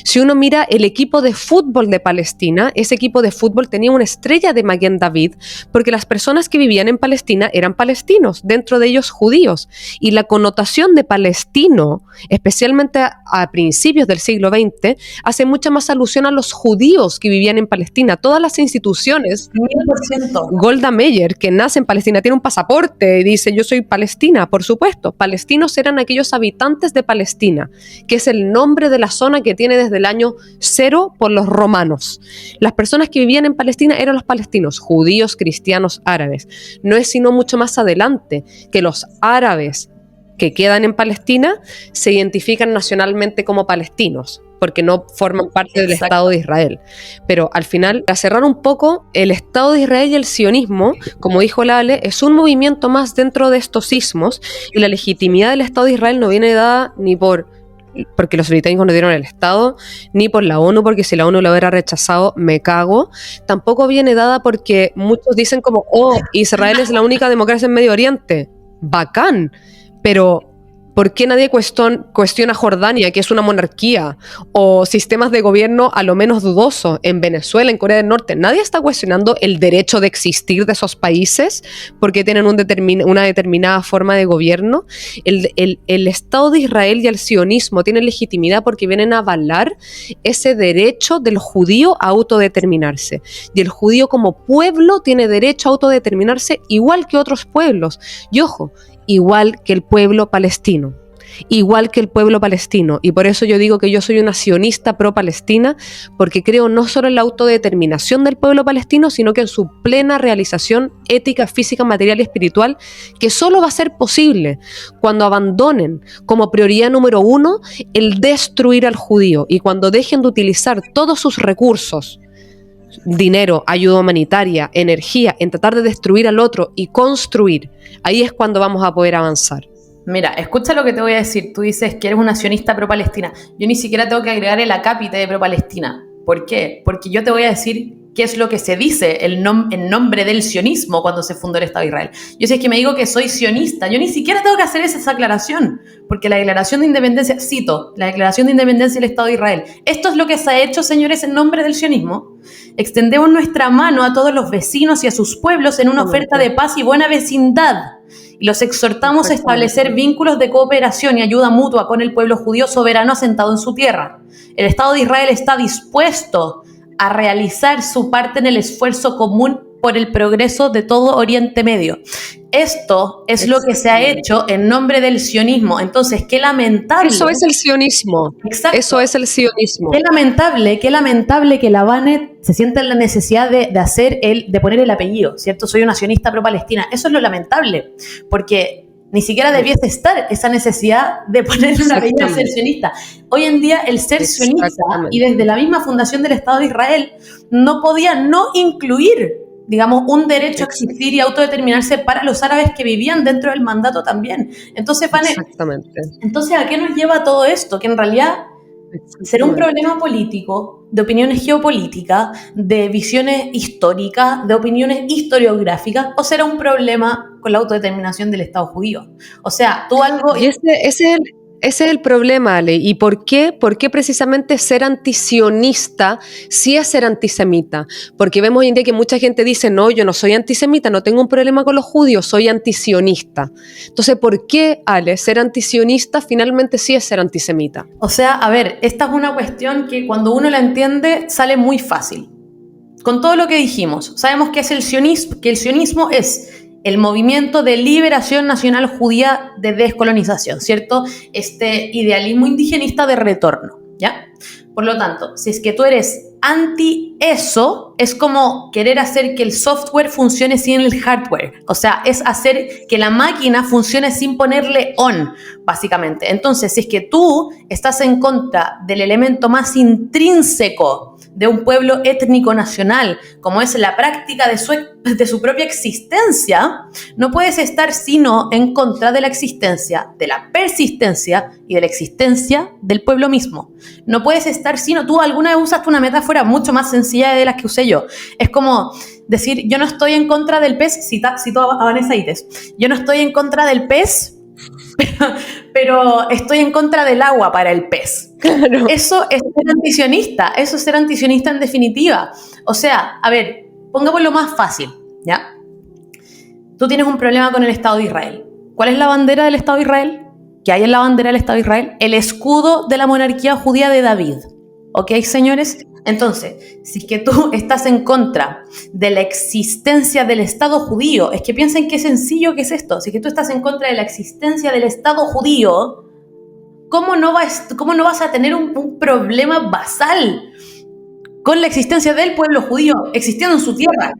Si uno mira el equipo de fútbol de Palestina, ese equipo de fútbol tenía una estrella de Maguen David porque las personas que vivían en Palestina eran palestinos, dentro de ellos judíos. Y la connotación de palestino, especialmente a principios del siglo XX, hace mucha más alusión a los judíos que vivían en Palestina. Todas las instituciones, 1000%. Golda Meir, que nace en Palestina, tiene un pasaporte y dice yo soy Palestina, por supuesto. Palestinos eran aquellos habitantes de Palestina, que es el nombre de la zona que tiene desde el año 0 por los romanos. Las personas que vivían en Palestina eran los palestinos, judíos, cristianos, árabes. No es sino mucho más adelante que los árabes que quedan en Palestina se identifican nacionalmente como palestinos, porque no forman parte del Estado de Israel. Pero al final, para cerrar un poco, el Estado de Israel y el sionismo, como dijo Lale, es un movimiento más dentro de estos sismos, y la legitimidad del Estado de Israel no viene dada ni porque los británicos no dieron el Estado, ni por la ONU, porque si la ONU lo hubiera rechazado, me cago. Tampoco viene dada porque muchos dicen como, Israel es la única democracia en Medio Oriente. Bacán, pero ¿Por qué nadie cuestiona Jordania, que es una monarquía, o sistemas de gobierno a lo menos dudosos en Venezuela, en Corea del Norte? Nadie está cuestionando el derecho de existir de esos países porque tienen una determinada forma de gobierno. El Estado de Israel y el sionismo tienen legitimidad porque vienen a avalar ese derecho del judío a autodeterminarse. Y el judío como pueblo tiene derecho a autodeterminarse igual que otros pueblos. Y ojo, igual que el pueblo palestino. Igual que el pueblo palestino. Y por eso yo digo que yo soy una sionista pro-palestina, porque creo no solo en la autodeterminación del pueblo palestino, sino que en su plena realización ética, física, material y espiritual, que solo va a ser posible cuando abandonen como prioridad número 1 el destruir al judío, y cuando dejen de utilizar todos sus recursos, dinero, ayuda humanitaria, energía, en tratar de destruir al otro y construir. Ahí es cuando vamos a poder avanzar. Mira, escucha lo que te voy a decir. Tú dices que eres una sionista pro-palestina. Yo ni siquiera tengo que agregar el acápite de pro-palestina. ¿Por qué? Porque yo te voy a decir qué es lo que se dice en nombre del sionismo cuando se fundó el Estado de Israel. Yo si es que me digo que soy sionista, yo ni siquiera tengo que hacer esa aclaración, porque la declaración de independencia, cito, la declaración de independencia del Estado de Israel. Esto es lo que se ha hecho, señores, en nombre del sionismo. Extendemos nuestra mano a todos los vecinos y a sus pueblos en una oferta de paz y buena vecindad. Y los exhortamos a establecer vínculos de cooperación y ayuda mutua con el pueblo judío soberano asentado en su tierra. El Estado de Israel está dispuesto a realizar su parte en el esfuerzo común por el progreso de todo Oriente Medio. Esto es lo que se ha hecho en nombre del sionismo. Entonces, qué lamentable. Eso es el sionismo. Exacto. Eso es el sionismo. Qué lamentable que la Banet se sienta en la necesidad de poner el apellido, ¿cierto? Soy una sionista pro-palestina. Eso es lo lamentable, porque ni siquiera debiese estar esa necesidad de ponerle un apellido a ser sionista. Hoy en día el ser sionista, y desde la misma fundación del Estado de Israel, no podía no incluir, digamos, un derecho a existir y autodeterminarse para los árabes que vivían dentro del mandato también. Entonces, entonces, ¿a qué nos lleva todo esto? Que en realidad será un problema político, de opiniones geopolíticas, de visiones históricas, de opiniones historiográficas, o será un problema con la autodeterminación del Estado judío. O sea, tú algo... Y ese es el problema, Ale. ¿Y por qué? ¿Por qué precisamente ser antisionista sí es ser antisemita? Porque vemos hoy en día que mucha gente dice, no, yo no soy antisemita, no tengo un problema con los judíos, soy antisionista. Entonces, ¿por qué, Ale, ser antisionista finalmente sí es ser antisemita? O sea, a ver, esta es una cuestión que cuando uno la entiende sale muy fácil. Con todo lo que dijimos, sabemos que el sionismo es el movimiento de liberación nacional judía de descolonización, ¿cierto? Este idealismo indigenista de retorno, ¿ya? Por lo tanto, si es que tú eres anti eso, es como querer hacer que el software funcione sin el hardware. O sea, es hacer que la máquina funcione sin ponerle on, básicamente. Entonces, si es que tú estás en contra del elemento más intrínseco de un pueblo étnico nacional, como es la práctica de su propia existencia, no puedes estar sino en contra de la existencia, de la persistencia y de la existencia del pueblo mismo. No puedes estar sino... Tú alguna vez usaste una metáfora mucho más sencilla de las que usé yo. Es como decir, yo no estoy en contra del pez, cito a Vanessa Ites, yo no estoy en contra del pez, pero estoy en contra del agua para el pez. Claro. Eso es ser antisionista en definitiva. O sea, a ver, pongámoslo más fácil, ¿ya? Tú tienes un problema con el Estado de Israel. ¿Cuál es la bandera del Estado de Israel? ¿Qué hay en la bandera del Estado de Israel? El escudo de la monarquía judía de David. ¿Ok, señores? Entonces, si es que tú estás en contra de la existencia del Estado judío, es que piensen qué sencillo que es esto. Si es que tú estás en contra de la existencia del Estado judío, ¿cómo no vas a tener un problema basal con la existencia del pueblo judío existiendo en su tierra?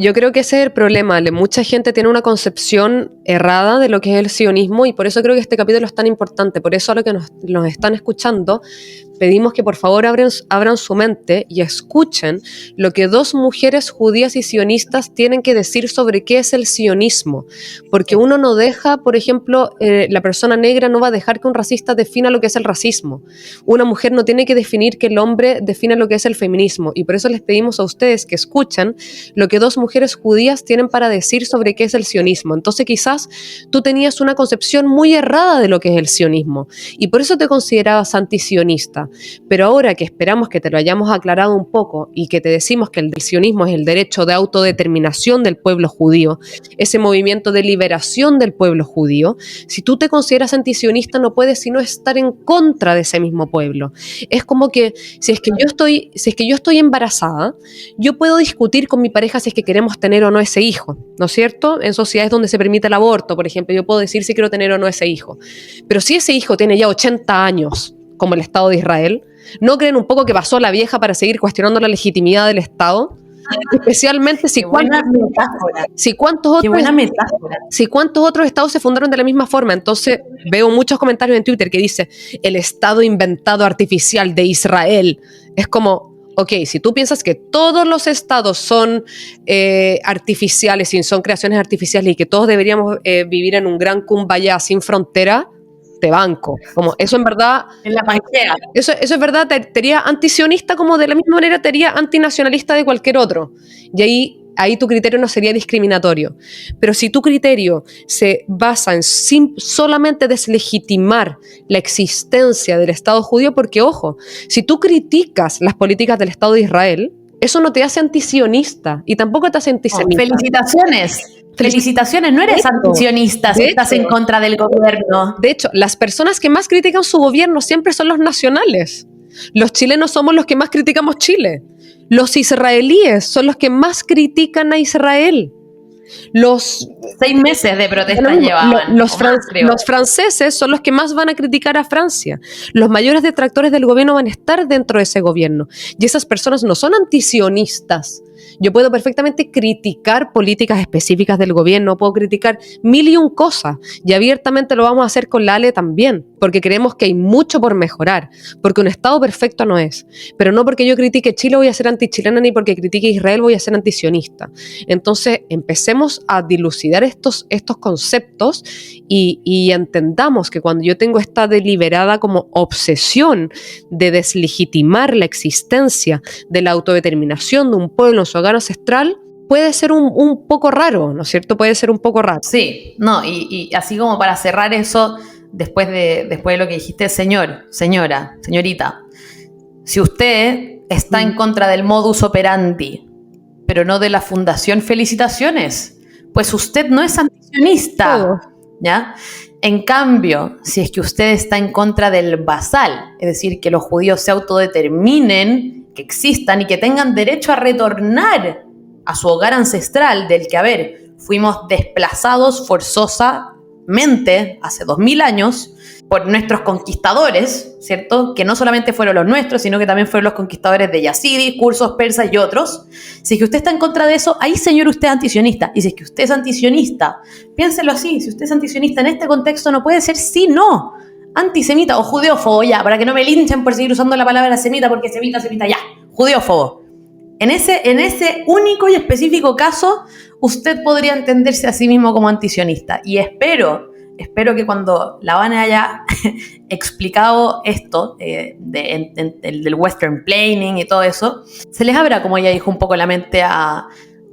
Yo creo que ese es el problema. Mucha gente tiene una concepción errada de lo que es el sionismo, y por eso creo que este capítulo es tan importante. Por eso a los que nos están escuchando, pedimos que por favor abran su mente y escuchen lo que dos mujeres judías y sionistas tienen que decir sobre qué es el sionismo. Porque uno no deja, por ejemplo, la persona negra no va a dejar que un racista defina lo que es el racismo. Una mujer no tiene que definir que el hombre define lo que es el feminismo. Y por eso les pedimos a ustedes que escuchen lo que dos mujeres judías tienen para decir sobre qué es el sionismo. Entonces quizás tú tenías una concepción muy errada de lo que es el sionismo y por eso te considerabas antisionista. Pero ahora que esperamos que te lo hayamos aclarado un poco y que te decimos que el sionismo es el derecho de autodeterminación del pueblo judío, ese movimiento de liberación del pueblo judío, si tú te consideras antisionista no puedes sino estar en contra de ese mismo pueblo. Es como que si es que yo estoy embarazada, yo puedo discutir con mi pareja si es que queremos tener o no ese hijo, ¿no es cierto? En sociedades donde se permite el aborto, por ejemplo, yo puedo decir si quiero tener o no ese hijo. Pero si ese hijo tiene ya 80 años, como el Estado de Israel, ¿no creen un poco que pasó la vieja para seguir cuestionando la legitimidad del Estado? Especialmente si cuántos otros estados se fundaron de la misma forma. Entonces veo muchos comentarios en Twitter que dice el Estado inventado artificial de Israel. Es como, ok, si tú piensas que todos los estados son artificiales y son creaciones artificiales y que todos deberíamos vivir en un gran kumbaya sin frontera, te banco. Como eso en verdad... En la Pangea. Eso es verdad, te haría antisionista como de la misma manera te haría antinacionalista de cualquier otro. Y ahí tu criterio no sería discriminatorio. Pero si tu criterio se basa en solamente deslegitimar la existencia del Estado judío, porque ojo, si tú criticas las políticas del Estado de Israel, eso no te hace antisionista y tampoco te hace antisemita. Felicitaciones, no eres antisionista si estás en contra del gobierno. De hecho, las personas que más critican su gobierno siempre son los nacionales. Los chilenos somos los que más criticamos Chile. Los israelíes son los que más critican a Israel. 6 meses de protesta llevaban. Los franceses son los que más van a criticar a Francia. Los mayores detractores del gobierno van a estar dentro de ese gobierno. Y esas personas no son antisionistas. Yo puedo perfectamente criticar políticas específicas del gobierno, puedo criticar 1001 cosas y abiertamente lo vamos a hacer con la Ale también, porque creemos que hay mucho por mejorar, porque un Estado perfecto no es, pero no porque yo critique Chile voy a ser antichilena ni porque critique Israel voy a ser antisionista. Entonces empecemos a dilucidar estos conceptos y entendamos que cuando yo tengo esta deliberada como obsesión de deslegitimar la existencia de la autodeterminación de un pueblo en su hogar ancestral, puede ser un poco raro, ¿no es cierto? Puede ser un poco raro. Sí, no, y así como para cerrar eso, después de lo que dijiste, señorita, si usted está en contra del modus operandi, pero no de la fundación, felicitaciones, pues usted no es antisionista, ¿ya? En cambio, si es que usted está en contra del basal, es decir, que los judíos se autodeterminen, que existan y que tengan derecho a retornar a su hogar ancestral del que, fuimos desplazados forzosamente hace 2000 años por nuestros conquistadores, ¿cierto? Que no solamente fueron los nuestros, sino que también fueron los conquistadores de Yazidi, kursos, persas y otros. Si es que usted está en contra de eso, ahí, señor, usted es antisionista. Y si es que usted es antisionista, piénselo así, si usted es antisionista en este contexto no puede ser sí, no. Antisemita o judeófobo, ya, para que no me linchen por seguir usando la palabra semita, porque semita, ya, judeófobo. En ese único y específico caso, usted podría entenderse a sí mismo como antisionista. Y espero que cuando la Vane haya explicado esto del western planning y todo eso, se les abra, como ella dijo, un poco la mente a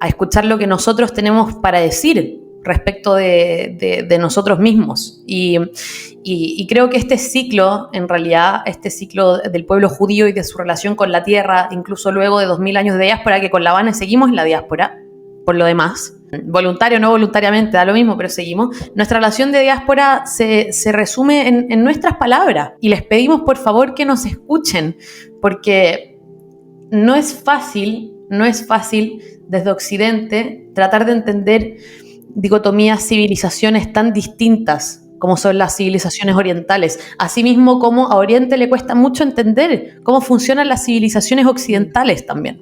escuchar lo que nosotros tenemos para decir respecto de nosotros mismos. Y creo que este ciclo, en realidad, este ciclo del pueblo judío y de su relación con la tierra, incluso luego de 2000 años de diáspora, que con la Vane seguimos en la diáspora, por lo demás, voluntario o no voluntariamente, da lo mismo, pero seguimos. Nuestra relación de diáspora se resume en nuestras palabras y les pedimos por favor que nos escuchen, porque no es fácil desde Occidente tratar de entender dicotomías, civilizaciones tan distintas como son las civilizaciones orientales, asimismo como a Oriente le cuesta mucho entender cómo funcionan las civilizaciones occidentales también.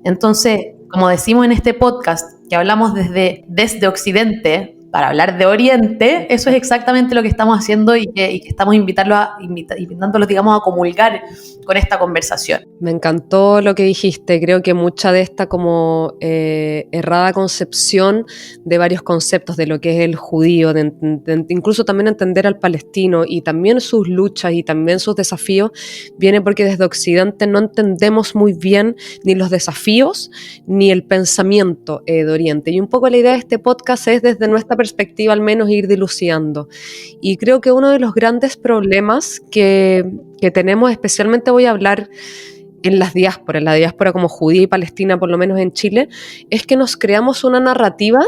Entonces, como decimos en este podcast, que hablamos desde Occidente, para hablar de Oriente, eso es exactamente lo que estamos haciendo y que estamos invitándolos, digamos, a comulgar con esta conversación. Me encantó lo que dijiste. Creo que mucha de esta como errada concepción de varios conceptos de lo que es el judío, incluso también entender al palestino y también sus luchas y también sus desafíos, viene porque desde Occidente no entendemos muy bien ni los desafíos ni el pensamiento de Oriente. Y un poco la idea de este podcast es desde nuestra perspectiva al menos ir dilucidando. Y creo que uno de los grandes problemas que tenemos, especialmente voy a hablar en la diáspora como judía y palestina, por lo menos en Chile, es que nos creamos una narrativa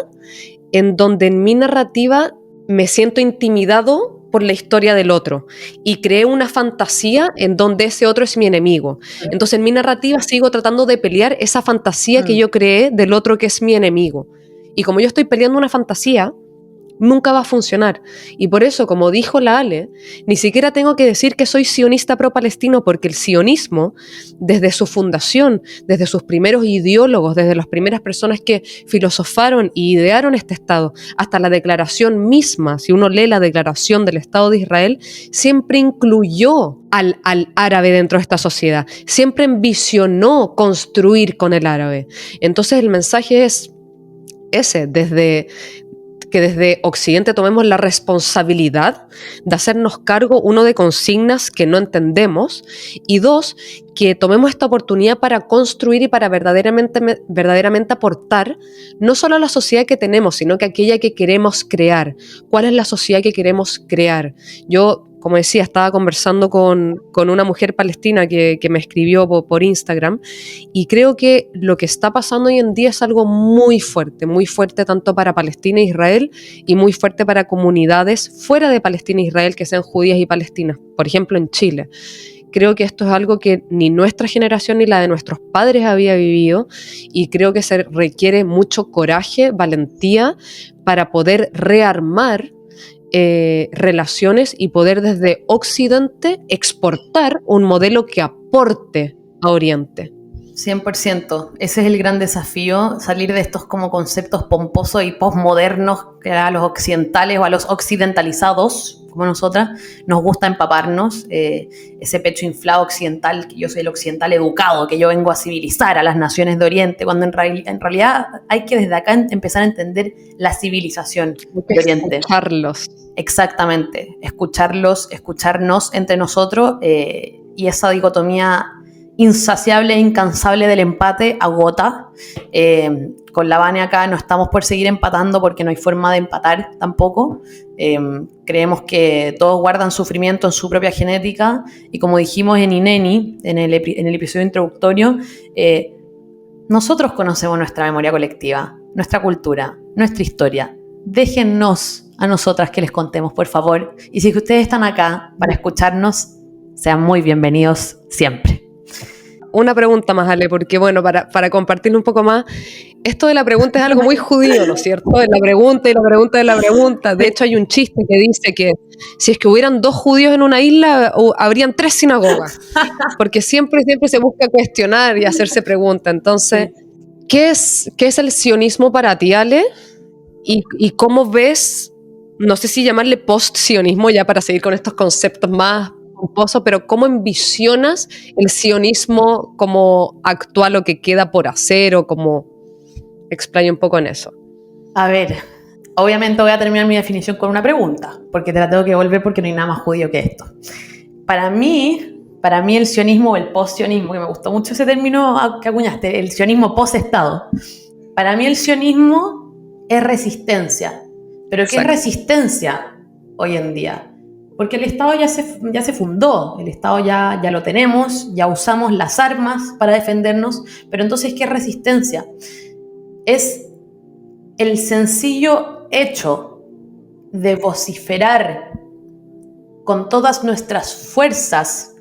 en donde en mi narrativa me siento intimidado por la historia del otro y creé una fantasía en donde ese otro es mi enemigo. Entonces en mi narrativa sigo tratando de pelear esa fantasía que yo creé del otro que es mi enemigo. Y como yo estoy peleando una fantasía, nunca va a funcionar. Y por eso, como dijo la Ale, ni siquiera tengo que decir que soy sionista pro-palestino, porque el sionismo, desde su fundación, desde sus primeros ideólogos, desde las primeras personas que filosofaron y idearon este Estado, hasta la declaración misma, si uno lee la declaración del Estado de Israel, siempre incluyó al árabe dentro de esta sociedad, siempre envisionó construir con el árabe. Entonces el mensaje es ese, que desde Occidente tomemos la responsabilidad de hacernos cargo, uno, de consignas que no entendemos, y dos, que tomemos esta oportunidad para construir y para verdaderamente aportar no solo a la sociedad que tenemos, sino que aquella que queremos crear. ¿Cuál es la sociedad que queremos crear? Yo, como decía, estaba conversando con una mujer palestina que me escribió por Instagram, y creo que lo que está pasando hoy en día es algo muy fuerte tanto para Palestina e Israel y muy fuerte para comunidades fuera de Palestina e Israel que sean judías y palestinas, por ejemplo en Chile. Creo que esto es algo que ni nuestra generación ni la de nuestros padres había vivido, y creo que se requiere mucho coraje, valentía para poder rearmar relaciones y poder desde Occidente exportar un modelo que aporte a Oriente. 100%, ese es el gran desafío, salir de estos como conceptos pomposos y postmodernos que a los occidentales o a los occidentalizados como nosotras nos gusta empaparnos, ese pecho inflado occidental, que yo soy el occidental educado, que yo vengo a civilizar a las naciones de Oriente, cuando en realidad hay que desde acá empezar a entender la civilización de Oriente. Escucharlos. Exactamente, escucharnos entre nosotros, y esa dicotomía insaciable e incansable del empate agota. Con la Vane acá no estamos por seguir empatando porque no hay forma de empatar tampoco. Creemos que todos guardan sufrimiento en su propia genética, y como dijimos en INENI, en el episodio introductorio, nosotros conocemos nuestra memoria colectiva, nuestra cultura, nuestra historia. Déjennos a nosotras que les contemos, por favor. Y si ustedes están acá para escucharnos, sean muy bienvenidos siempre. Una pregunta más, Ale, porque bueno, para compartir un poco más, esto de la pregunta es algo muy judío, ¿no es cierto? De la pregunta y la pregunta de la pregunta. De hecho, hay un chiste que dice que si es que hubieran 2 judíos en una isla, habrían 3 sinagogas, porque siempre se busca cuestionar y hacerse preguntas. Entonces, ¿qué es el sionismo para ti, Ale? ¿Y cómo ves, no sé si llamarle post-sionismo, ya para seguir con estos conceptos más pomposos, pero cómo envisionas el sionismo como actual o que queda por hacer, o como explaña un poco en eso? A ver, obviamente voy a terminar mi definición con una pregunta, porque te la tengo que devolver porque no hay nada más judío que esto. Para mí el sionismo o el post-sionismo, que me gustó mucho ese término que acuñaste, el sionismo post-estado. Para mí el sionismo es resistencia. ¿Pero qué es resistencia hoy en día? Porque el Estado ya se fundó, el Estado ya lo tenemos, ya usamos las armas para defendernos, pero entonces, ¿qué es resistencia? Es el sencillo hecho de vociferar con todas nuestras fuerzas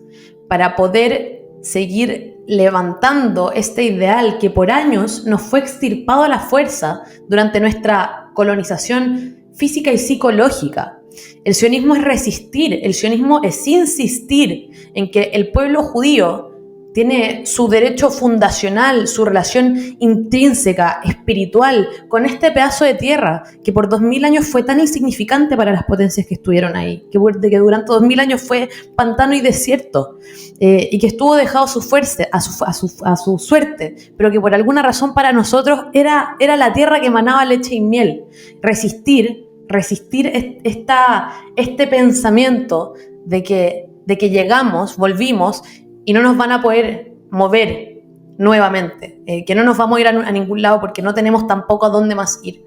para poder seguir levantando este ideal que por años nos fue extirpado a la fuerza durante nuestra colonización física y psicológica. El sionismo es resistir, el sionismo es insistir en que el pueblo judío tiene su derecho fundacional, su relación intrínseca, espiritual, con este pedazo de tierra que por 2000 años fue tan insignificante para las potencias que estuvieron ahí, que durante 2000 años fue pantano y desierto, y que estuvo dejado a su suerte, pero que por alguna razón para nosotros era la tierra que emanaba leche y miel. Resistir este pensamiento de que llegamos, volvimos, y no nos van a poder mover nuevamente, que no nos vamos a ir a ningún lado porque no tenemos tampoco a dónde más ir.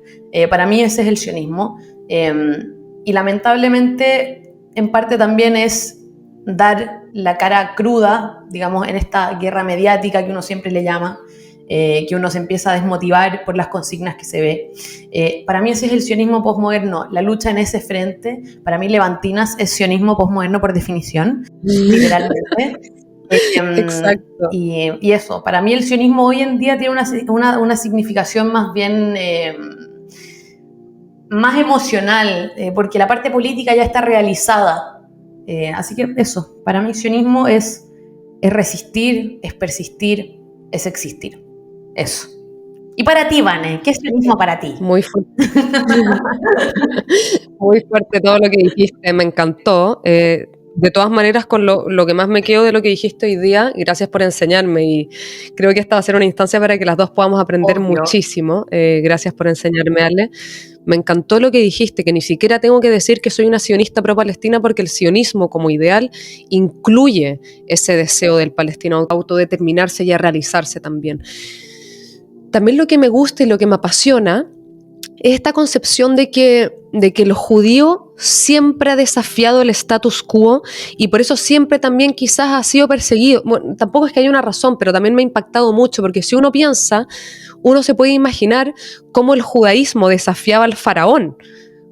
Para mí ese es el sionismo, y lamentablemente en parte también es dar la cara cruda, digamos, en esta guerra mediática que uno siempre le llama, que uno se empieza a desmotivar por las consignas que se ve. Para mí ese es el sionismo posmoderno, la lucha en ese frente. Para mí Levantinas es sionismo posmoderno por definición, literalmente. Exacto. Y eso, para mí el sionismo hoy en día tiene una significación más bien más emocional, porque la parte política ya está realizada. Así que eso, para mí el sionismo es resistir, es persistir, es existir. Eso. Y para ti, Vane, ¿qué es sionismo para ti? Muy fuerte. Muy fuerte todo lo que dijiste, me encantó. De todas maneras, con lo que más me quedo de lo que dijiste hoy día, y gracias por enseñarme, y creo que esta va a ser una instancia para que las dos podamos aprender muchísimo. Gracias por enseñarme, Ale. Me encantó lo que dijiste, que ni siquiera tengo que decir que soy una sionista pro-palestina, porque el sionismo como ideal incluye ese deseo del palestino a autodeterminarse y a realizarse también. También lo que me gusta y lo que me apasiona es esta concepción de que el judío siempre ha desafiado el status quo y por eso siempre también quizás ha sido perseguido. Bueno, tampoco es que haya una razón, pero también me ha impactado mucho, porque si uno piensa, uno se puede imaginar cómo el judaísmo desafiaba al faraón.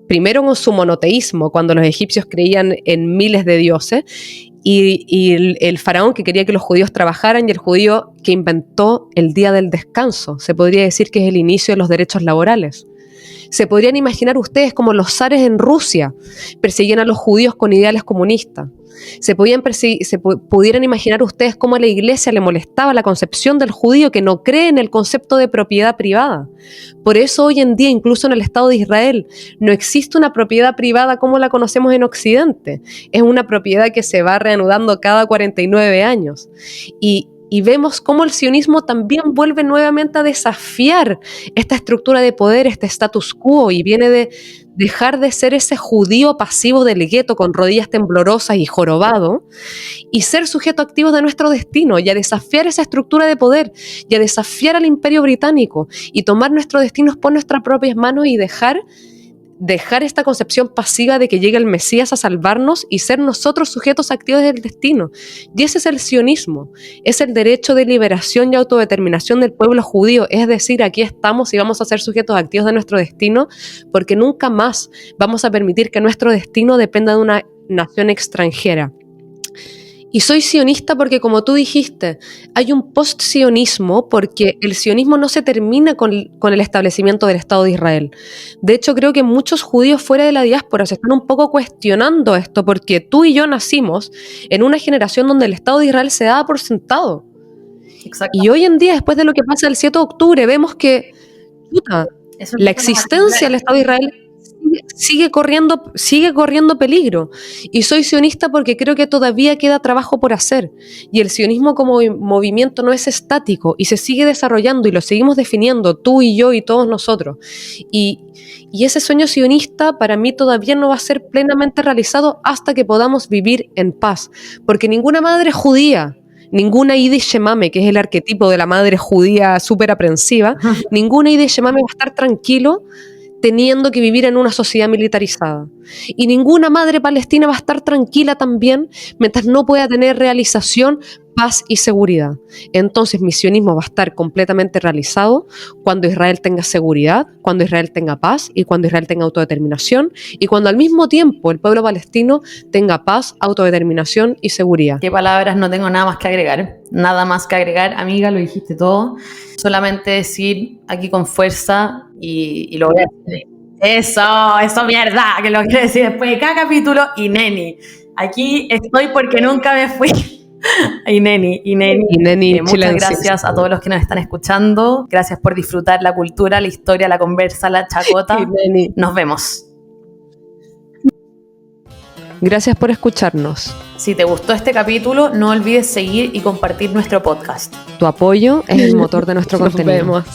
Primero con su monoteísmo, cuando los egipcios creían en miles de dioses, y el faraón que quería que los judíos trabajaran, y el judío que inventó el día del descanso. Se podría decir que es el inicio de los derechos laborales. Se podrían imaginar ustedes como los zares en Rusia perseguían a los judíos con ideales comunistas. Se pudieran imaginar ustedes cómo a la iglesia le molestaba la concepción del judío que no cree en el concepto de propiedad privada. Por eso hoy en día, incluso en el Estado de Israel, no existe una propiedad privada como la conocemos en Occidente. Es una propiedad que se va reanudando cada 49 años. Y vemos cómo el sionismo también vuelve nuevamente a desafiar esta estructura de poder, este status quo, y viene de dejar de ser ese judío pasivo del gueto con rodillas temblorosas y jorobado, y ser sujeto activo de nuestro destino, y a desafiar esa estructura de poder, y a desafiar al Imperio Británico, y tomar nuestros destinos por nuestras propias manos y dejar esta concepción pasiva de que llegue el Mesías a salvarnos y ser nosotros sujetos activos del destino. Y ese es el sionismo, es el derecho de liberación y autodeterminación del pueblo judío, es decir, aquí estamos y vamos a ser sujetos activos de nuestro destino, porque nunca más vamos a permitir que nuestro destino dependa de una nación extranjera. Y soy sionista porque, como tú dijiste, hay un post-sionismo, porque el sionismo no se termina con el establecimiento del Estado de Israel. De hecho, creo que muchos judíos fuera de la diáspora se están un poco cuestionando esto, porque tú y yo nacimos en una generación donde el Estado de Israel se daba por sentado. Y hoy en día, después de lo que pasa el 7 de octubre, vemos que la existencia del Estado de Israel sigue corriendo peligro. Y soy sionista porque creo que todavía queda trabajo por hacer, y el sionismo como movimiento no es estático y se sigue desarrollando, y lo seguimos definiendo tú y yo y todos nosotros, y ese sueño sionista para mí todavía no va a ser plenamente realizado hasta que podamos vivir en paz, porque ninguna madre judía, ninguna Yiddish Shemame, que es el arquetipo de la madre judía súper aprensiva, ninguna Yiddish Shemame va a estar tranquilo teniendo que vivir en una sociedad militarizada. Y ninguna madre palestina va a estar tranquila también mientras no pueda tener realización, paz y seguridad. Entonces mi sionismo va a estar completamente realizado cuando Israel tenga seguridad, cuando Israel tenga paz y cuando Israel tenga autodeterminación, y cuando al mismo tiempo el pueblo palestino tenga paz, autodeterminación y seguridad. Qué palabras, no tengo nada más que agregar. Nada más que agregar, amiga, lo dijiste todo. Solamente decir aquí con fuerza, y lo voy a decir. Eso mierda, que lo quiero decir después de cada capítulo, y neni, aquí estoy porque nunca me fui. Ineni. Muchas chilensis. gracias a todos los que nos están escuchando. Gracias por disfrutar la cultura, la historia, la conversa, la chacota. Ineni. Nos vemos. Gracias por escucharnos. Si te gustó este capítulo, no olvides seguir y compartir nuestro podcast. Tu apoyo es el motor de nuestro Nos contenido. vemos.